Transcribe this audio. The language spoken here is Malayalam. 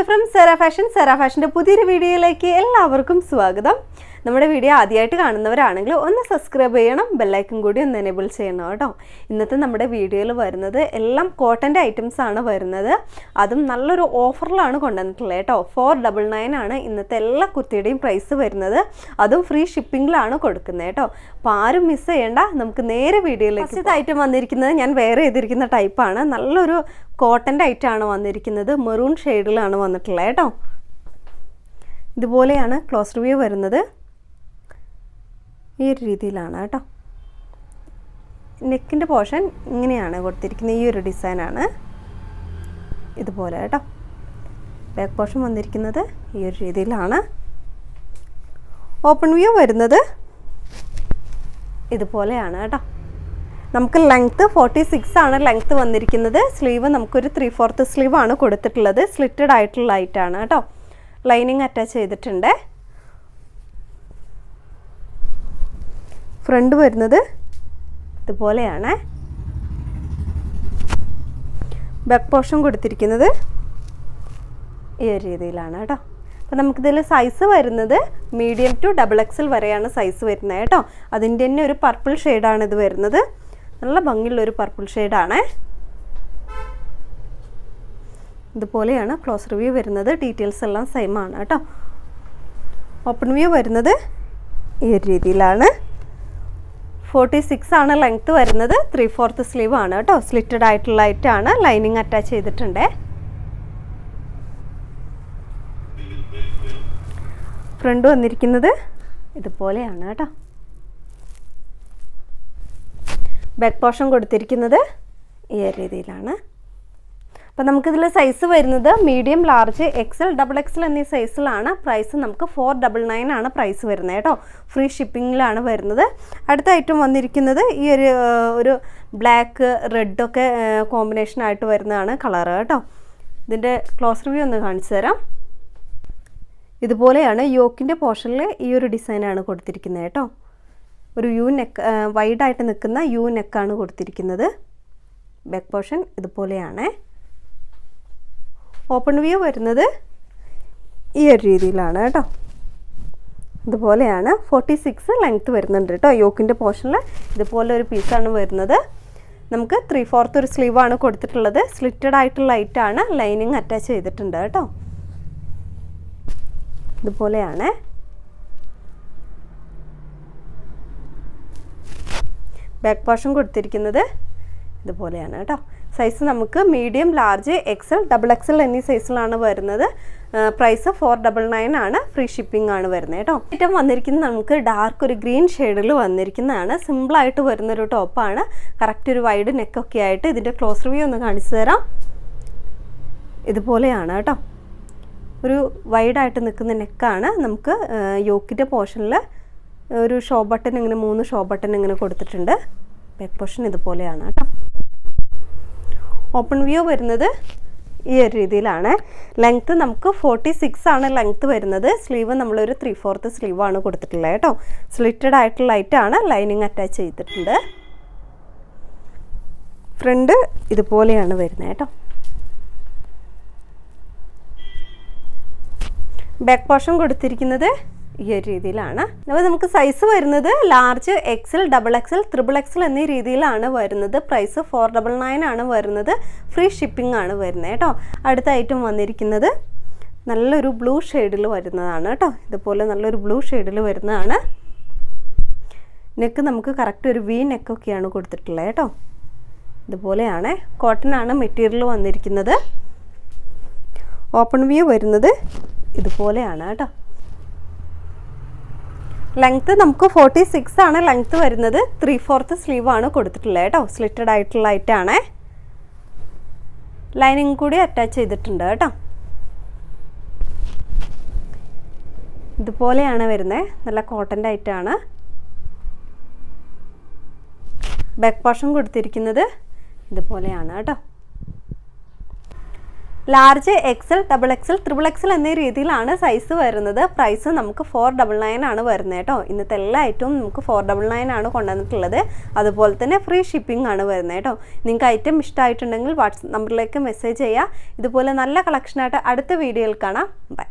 മൈ ഫ്രം സെറാ ഫാഷൻ്റെ പുതിയൊരു വീഡിയോയിലേക്ക് എല്ലാവർക്കും സ്വാഗതം. നമ്മുടെ വീഡിയോ ആദ്യമായിട്ട് കാണുന്നവരാണെങ്കിൽ ഒന്ന് സബ്സ്ക്രൈബ് ചെയ്യണം, ബെല്ലൈക്കൺ കൂടി ഒന്ന് എനേബിൾ ചെയ്യണം കേട്ടോ. ഇന്നത്തെ നമ്മുടെ വീഡിയോയിൽ വരുന്നത് എല്ലാം കോട്ടൻ്റെ ഐറ്റംസ് ആണ് വരുന്നത്. അതും നല്ലൊരു ഓഫറിലാണ് കൊണ്ടുവന്നിട്ടുള്ളത് കേട്ടോ. 499 ആണ് ഇന്നത്തെ എല്ലാ കുർത്തിയുടെയും പ്രൈസ് വരുന്നത്. അതും ഫ്രീ ഷിപ്പിങ്ങിലാണ് കൊടുക്കുന്നത് കേട്ടോ. അപ്പോൾ ആരും മിസ് ചെയ്യേണ്ട. നമുക്ക് നേരെ വീഡിയോയിലേക്ക്. ഫസ്റ്റ് ഐറ്റം വന്നിരിക്കുന്നത് ഞാൻ വെയർ ചെയ്തിരിക്കുന്ന ടൈപ്പാണ്. നല്ലൊരു കോട്ടൻ്റെ ഐറ്റമാണ് വന്നിരിക്കുന്നത്. മെറൂൺ ഷെയ്ഡിലാണ് വന്നിട്ടുള്ളത് കേട്ടോ. ഇതുപോലെയാണ് ക്ലോസ് റിവ്യൂ വരുന്നത്. ഈ ഒരു രീതിയിലാണ് കേട്ടോ. നെക്കിൻ്റെ പോർഷൻ ഇങ്ങനെയാണ് കൊടുത്തിരിക്കുന്നത്. ഈ ഒരു ഡിസൈനാണ് ഇതുപോലെ കേട്ടോ. ബാക്ക് പോർഷൻ വന്നിരിക്കുന്നത് ഈ ഒരു രീതിയിലാണ്. ഓപ്പൺ വ്യൂ വരുന്നത് ഇതുപോലെയാണ് കേട്ടോ. നമുക്ക് ലെങ്ത്ത് 46 ആണ് ലെങ്ത്ത് വന്നിരിക്കുന്നത്. സ്ലീവ് നമുക്കൊരു 3/4 സ്ലീവാണ് കൊടുത്തിട്ടുള്ളത്. സ്ലിറ്റഡ് ആയിട്ടുള്ള ഐറ്റാണ് കേട്ടോ. ലൈനിങ് അറ്റാച്ച് ചെയ്തിട്ടുണ്ട്. ഫ്രണ്ട് വരുന്നത് ഇതുപോലെയാണ്. ബാക്ക് പോർഷൻ കൊടുത്തിരിക്കുന്നത് ഈ ഒരു രീതിയിലാണ് കേട്ടോ. അപ്പോൾ നമുക്കിതിൽ സൈസ് വരുന്നത് മീഡിയം ടു XXL വരെയാണ് സൈസ് വരുന്നത് കേട്ടോ. അതിൻ്റെ തന്നെ ഒരു പർപ്പിൾ ഷെയ്ഡാണ് ഇത് വരുന്നത്. നല്ല ഭംഗിയുള്ളൊരു പർപ്പിൾ ഷെയ്ഡാണ്. ഇതുപോലെയാണ് ക്ലോസ് റിവ്യൂ വരുന്നത്. ഡീറ്റെയിൽസ് എല്ലാം സെയിം ആണ് കേട്ടോ. ഓപ്പൺ വ്യൂ വരുന്നത് ഈ ഒരു രീതിയിലാണ്. 46 ആണ് ലെങ്ത്ത് വരുന്നത്. 3/4 സ്ലീവ് ആണ് കേട്ടോ. സ്ലിറ്റഡ് ആയിട്ടുള്ള ഐറ്റാണ്. ലൈനിങ് അറ്റാച്ച് ചെയ്തിട്ടുണ്ട്. ഫ്രണ്ട് വന്നിരിക്കുന്നത് ഇതുപോലെയാണ് കേട്ടോ. ബാക്ക് പോർഷൻ കൊടുത്തിരിക്കുന്നത് ഈ ഒരു രീതിയിലാണ്. അപ്പോൾ നമുക്കിതിൽ സൈസ് വരുന്നത് മീഡിയം, ലാർജ്, XL, XXL എന്നീ സൈസിലാണ്. പ്രൈസ് നമുക്ക് 499 ആണ് പ്രൈസ് വരുന്നത് കേട്ടോ. ഫ്രീ ഷിപ്പിങ്ങിലാണ് വരുന്നത്. അടുത്ത ഐറ്റം വന്നിരിക്കുന്നത് ഈ ഒരു ബ്ലാക്ക് റെഡൊക്കെ കോമ്പിനേഷനായിട്ട് വരുന്നതാണ് കളറ് കേട്ടോ. ഇതിൻ്റെ ക്ലോസ് റിവ്യൂ ഒന്ന് കാണിച്ചു തരാം. ഇതുപോലെയാണ് യോക്കിൻ്റെ പോർഷനിൽ ഈ ഒരു ഡിസൈനാണ് കൊടുത്തിരിക്കുന്നത് കേട്ടോ. ഒരു യു നെക്ക്, വൈഡായിട്ട് നിൽക്കുന്ന യു നെക്കാണ് കൊടുത്തിരിക്കുന്നത്. ബാക്ക് പോർഷൻ ഇതുപോലെയാണ്. ഓപ്പൺ വ്യൂ വരുന്നത് ഈ ഒരു രീതിയിലാണ് കേട്ടോ. ഇതുപോലെയാണ്. 46 ലെങ്ത്ത് വരുന്നുണ്ട് കേട്ടോ. യോക്കിൻ്റെ പോർഷനിൽ ഇതുപോലെ ഒരു പീസാണ് വരുന്നത്. നമുക്ക് 3/4 ഒരു സ്ലീവാണ് കൊടുത്തിട്ടുള്ളത്. സ്ലിറ്റഡ് ആയിട്ടുള്ള ഐറ്റാണ്. ലൈനിങ് അറ്റാച്ച് ചെയ്തിട്ടുണ്ട് കേട്ടോ. ഇതുപോലെയാണ്. ബാക്ക് പോർഷൻ കൊടുത്തിരിക്കുന്നത് ഇതുപോലെയാണ് കേട്ടോ. സൈസ് നമുക്ക് മീഡിയം, ലാർജ്, XL, XXL എന്നീ സൈസിലാണ് വരുന്നത്. പ്രൈസ് 499 ആണ്. ഫ്രീ ഷിപ്പിംഗ് ആണ് വരുന്നത് കേട്ടോ. ഐറ്റം വന്നിരിക്കുന്നത് നമുക്ക് ഡാർക്ക് ഒരു ഗ്രീൻ ഷെയ്ഡിൽ വന്നിരിക്കുന്നതാണ്. സിമ്പിളായിട്ട് വരുന്നൊരു ടോപ്പാണ്. കറക്റ്റ് ഒരു വൈഡ് നെക്കൊക്കെ ആയിട്ട്. ഇതിൻ്റെ ക്ലോസ് റിവ്യൂ ഒന്ന് കാണിച്ചു തരാം. ഇതുപോലെയാണ് കേട്ടോ. ഒരു വൈഡായിട്ട് നിൽക്കുന്ന നെക്കാണ്. നമുക്ക് യോക്കിൻ്റെ പോർഷനിൽ ഒരു ഷോ ബട്ടൺ, ഇങ്ങനെ 3 ഷോ ബട്ടൺ ഇങ്ങനെ കൊടുത്തിട്ടുണ്ട്. ബാക്ക് പോർഷൻ ഇതുപോലെയാണ് കേട്ടോ. ഓപ്പൺ വ്യൂ വരുന്നത് ഈ ഒരു രീതിയിലാണ്. ലെങ്ത്ത് നമുക്ക് 46 ആണ് ലെങ്ത്ത് വരുന്നത്. സ്ലീവ് നമ്മളൊരു 3/4 സ്ലീവാണ് കൊടുത്തിട്ടുള്ളത് കേട്ടോ. സ്ലിറ്റഡ് ആയിട്ടുള്ള ഐറ്റാണ്. ലൈനിങ് അറ്റാച്ച് ചെയ്തിട്ടുണ്ട്. ഫ്രണ്ട് ഇതുപോലെയാണ് വരുന്നത് കേട്ടോ. ബാക്ക് പോർഷൻ കൊടുത്തിരിക്കുന്നത് ഈ ഒരു രീതിയിലാണ്. അപ്പോൾ നമുക്ക് സൈസ് വരുന്നത് ലാർജ്, XL, XXL, XXL എന്നീ രീതിയിലാണ് വരുന്നത്. പ്രൈസ് 499 ആണ് വരുന്നത്. ഫ്രീ ഷിപ്പിംഗ് ആണ് വരുന്നത് കേട്ടോ. അടുത്ത ഐറ്റം വന്നിരിക്കുന്നത് നല്ലൊരു ബ്ലൂ ഷെയ്ഡിൽ വരുന്നതാണ് കേട്ടോ. ഇതുപോലെ നല്ലൊരു ബ്ലൂ ഷെയ്ഡിൽ വരുന്നതാണ്. നെക്ക് നമുക്ക് കറക്റ്റ് ഒരു V നെക്കൊക്കെയാണ് കൊടുത്തിട്ടുള്ളത് കേട്ടോ. ഇതുപോലെയാണ്. കോട്ടൺ ആണ് മെറ്റീരിയൽ വന്നിരിക്കുന്നത്. ഓപ്പൺ വ്യൂ വരുന്നത് ഇതുപോലെയാണ് കേട്ടോ. ലെങ്ത്ത് നമുക്ക് 46 ആണ് ലെങ്ത്ത് വരുന്നത്. 3/4 സ്ലീവാണ് കൊടുത്തിട്ടുള്ളത് കേട്ടോ. സ്ലിറ്റഡ് ആയിട്ടുള്ള ഐറ്റാണ്. ലൈനിങ് കൂടി അറ്റാച്ച് ചെയ്തിട്ടുണ്ട് കേട്ടോ. ഇതുപോലെയാണ് വരുന്നത്. നല്ല കോട്ടൻ്റെ ഐറ്റാണ്. ബാക്ക് പോർഷൻ കൊടുത്തിരിക്കുന്നത് ഇതുപോലെയാണ് കേട്ടോ. Large, XL, double XL, triple XL എന്നീ രീതിയിലാണ് സൈസ് വരുന്നത്. പ്രൈസ് നമുക്ക് 499 ആണ് വരുന്നത് കേട്ടോ. ഇന്നത്തെ എല്ലാ ഐറ്റവും നമുക്ക് 499 ആണ് കൊണ്ടുവന്നിട്ടുള്ളത്. അതുപോലെ തന്നെ ഫ്രീ ഷിപ്പിംഗ് ആണ് വരുന്നത് കേട്ടോ. നിങ്ങൾക്ക് ഐറ്റം ഇഷ്ടമായിട്ടുണ്ടെങ്കിൽ വാട്സപ്പ് നമ്പറിലേക്ക് മെസ്സേജ് ചെയ്യുക. ഇതുപോലെ നല്ല കളക്ഷനായിട്ട് അടുത്ത വീഡിയോയിൽ കാണാം. ബൈ.